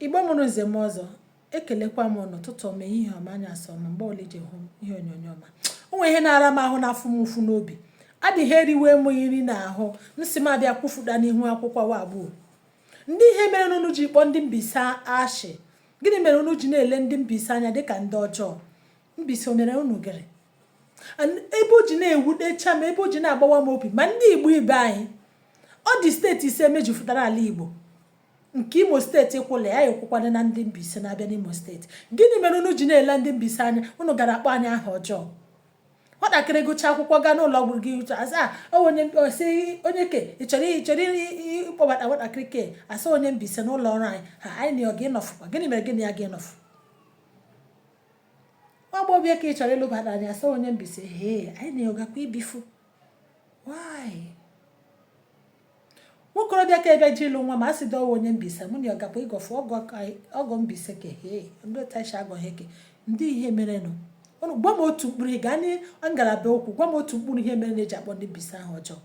Igbo mụrụ nze m ọzọ, ekelekwa m n'ụtụtụ ọma, ehihie ọma, anyasị ọma, mgbe ole iji hụ ihe onyonyo ọma. O nwere ihe na-ara m ahụ na-afụ m ụfụ n'obi, adịghị eriwe m nri n'ahụ, nsị m abịa kwụfụda n'ihu akwụkwọ wagbuo. Ndị ihe mere n'unu ji kpọọ ndị Mbaise ashị, gịnị mere unu ji na-ele ndị Mbaise anya dịka ndị ọjọọ? Mbaise o mere unu gịrị? Ebe o ji na-ewutecha m, ebe o ji na-agbawa m obi, ma ndị Igbo ibe anyị, ọ dị steeti ise mejupụtara ala Igbo. Nke Imo steeti kwụla ya ekwukwana na ndị Mbaise na-abịa n'Imo steeti. Gịnị mere unu ji na-ele ndị Mbaise anya? Unu gara akpọ anyị aha ọjọọ. Nwatakịrị gụcha akwụkwọ gaa n'ụlọ ọgwụ gị onye ke ị chọrọ ịkpọbata nwatakịrị ke asa onye Mbaise n'ụlọ ọrụ anyị, ha anyị na ọ gị nọfụkwa. Gịnị mere gịnị ya gị nọfụ? Nwa agbọghọ ka ị chọrọ ịlụbata anyị asa onye Mbaise, anyị na ọgakwa ibifu. Why? Nwokorobịa ka ebe ji ịlụ nwa ma a sị dọwa onye Mbaise, mụ na ọgakwa ịgọfụ ọgọ Mbaise ke ndị otachi agọghị ke. Ndị ihe mere nụ, gwa m otu mkpụrụ ihe gaa na ngalaba okwu, gwa m otu mkpụrụ ihe mere na-eji akpọ ndị Mbaise ahụ ọjọọ.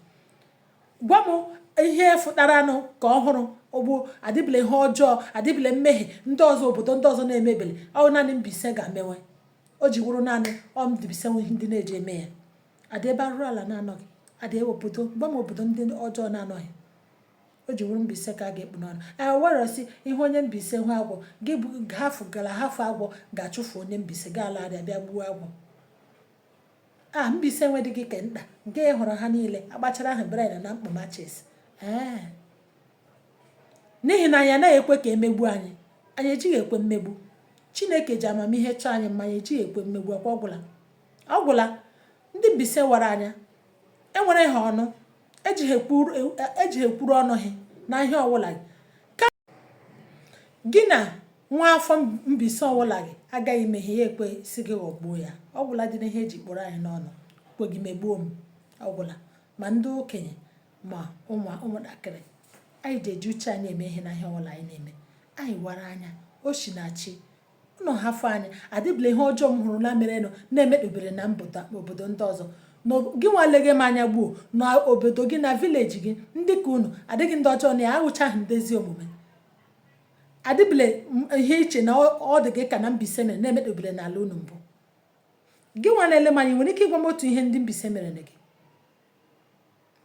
Gwa m ihe fụtaranụ ka ọhụrụ ogbu adịbele ihe ọjọọ, adịbele mmehie ndị ọzọ obodo ndị ọzọ na-emebele, ọ naanị Mbaise ga-emewe. O ji wụrụ naanị Mbaise nwe ndị na-eji eme ya. Adị ebe arụrụ ala na-anọghị, adị obodo, gwa m obodo ndị ọjọọ na-anọghị. O ji wụrụ Mbaise ka a ga-ekpu n'ọnụ. Werọsi ihe onye Mbaise hụ agwọ gị hafụ agwọ ga-achụfu onye Mbaise ga-alarịa bịa gbuo agwọ. Mbaise nwedị gị ke nta nke ị hụrụ ha niile agbachara ahụ bred na mkpụmachis. N'ihi na anyị anaghị ekwe ka emegbu anyị, anyị ejighị ekwe mmegbu. Chineke ji amamihe chọọ anyị mma, anyị ejighị ekwe mmegbu. Ọkwa ọgwụla ndị Mbaise wara anya, enwere ha ọnụ, ejighị ekwuru ọnụ ha na ihe ọwụla gị na nwa afọ Mbaise ọwụla gị agaghị imeghe ya, ekwe si gị ghọgbuo ya. Ọgwụla dị na ihe eji kpọrọ anyị n'ọnụ, kwe gị megbuo m. Ọgwụla ma ndị okenye ma ụmụntakịrị, anyị ji eji uche anyị eme ihe na ihe ọwụla anyị na-eme. Anyị wara anya oshi na chi ụnọ hafụ anyị. Adịbụla ihe ọjọọ m hụrụ na merenụ na-emekpebere na obodo ndị ọzọ. Gị nwaleghe m anya gbuo na obodo gị na vileji gị ndị ka unu adịghị ndị ọjọọ na ya ahụchaghị ndezi omume. Adịbụle ihe iche na ọ dị gị ka na Mbaise mere na-emekpebere n'ala unu mbụ. Gị nwanele m anya nwere ike ịgwa m otu ihe ndị Mbaise mere na gị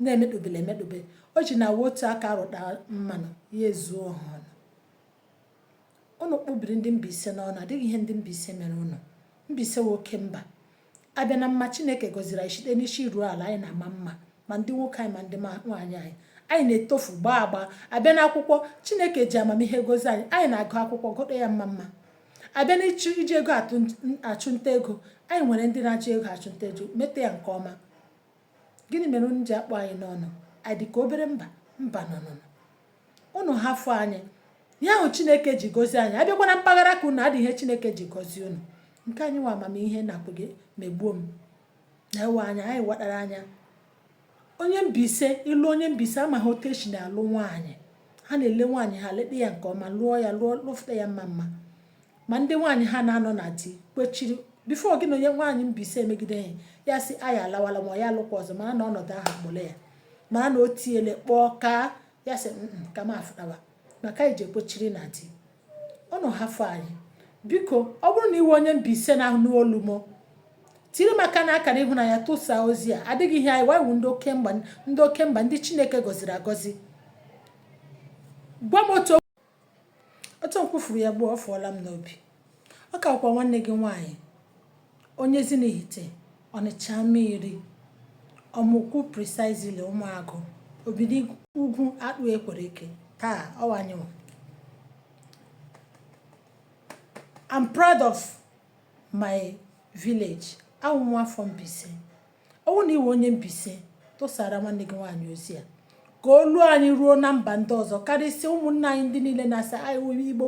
na-emekpebere emekpebere. O ji na otu aka arụta mmanụ ya ezuo ha ọnụ. Unu kpụbiri ndị Mbaise n'ọnụ, adịghị ihe ndị Mbaise mere unu. Mbaise wee oke mba. Abịa na mma Chineke gọziri anyị site n'isi ruo ala, anyị na-ama mma, ma ndị nwoke anyị ma ndị nwaanyị anyị na-etofu gbaa agba. Abịa na akwụkwọ, Chineke ji amamihe gozi anyị na-agụ akwụkwọ gụta ya mma mma. Abịa na iji ego achụnta ego, anyị nwere ndị na-achụ ego achụnta ego mete ya nke ọma. Gịnị mere unu ji akpọ anyị n'ọnụ? Anyị dị ka obere mba nọ. Unu hafụ anyị, ihe ahụ Chineke ji gozi anyị. Abịakwa na mpaghara ka unu adịghị ihe Chineke ji gozi unu. Nke anyị nwa amamihe na-akwụghị megbuo m na-ewe anya. Anyị watara anya onye Mbaise, ịlụ onye Mbaise amaghị otu esi na-alụ nwaanyị. Ha na-ele nwaanyị ha leta ya nke ọma, lụọ ya lụfụta ya mma mma. Ma ndị nwaanyị ha na-anọ na di kwechiri bifo gị na onye nwaanyị Mbaise emegide ya sị anyị alawala ma ya alụkwa ọzọ, mara na ọnọdụ ahụ akpụle ya, mara na o tiele kpọọ ka ya sị ka m afụtawa maka anyị ji ekwechiri na di. Ọnụ hafụ anyị biko. Ọ bụrụ na iwe onye Mbaise na-ahụ olu m, tiri maka na akara ịhụnanya tụsaa ozi a. Adịghị ihe anyị waiwu ndị oke mba ndị Chineke gọziri agọzi. Gwa m otu nkwufuru ya gbuo, ọ fụọla m n'obi. Ọ ka kwa nwanne gị nwaanyị onye Zinihite Ọnịcha mmiri ọmụkwu precisely Ụmụagụ Obidi Ugwu Akpụ Ekwere Eke. Taa ọwanyịwa. I'm proud of my village. Awụ nwa afọ Mbaise. Ọwụ na iwe onye Mbaise, tụsara nwanne gị nwaanyị ozi a ka olu anyị ruo na mba ndị ọzọ, karịsịa ụmụnna anyị ndị niile na-asa anyị Igbo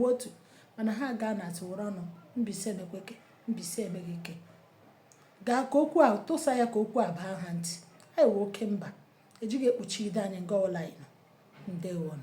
wotu, mana ha gaa na atụwụrụ ọnụ Mbaise emekweke, Mbaise emeghị ike. Gaa ka okwu a tụsa ya, ka okwu a baa ha ntị. Anyị wee oke mba, ejighị ekpuchi ide anyị nga ọla anyị. Ndewo.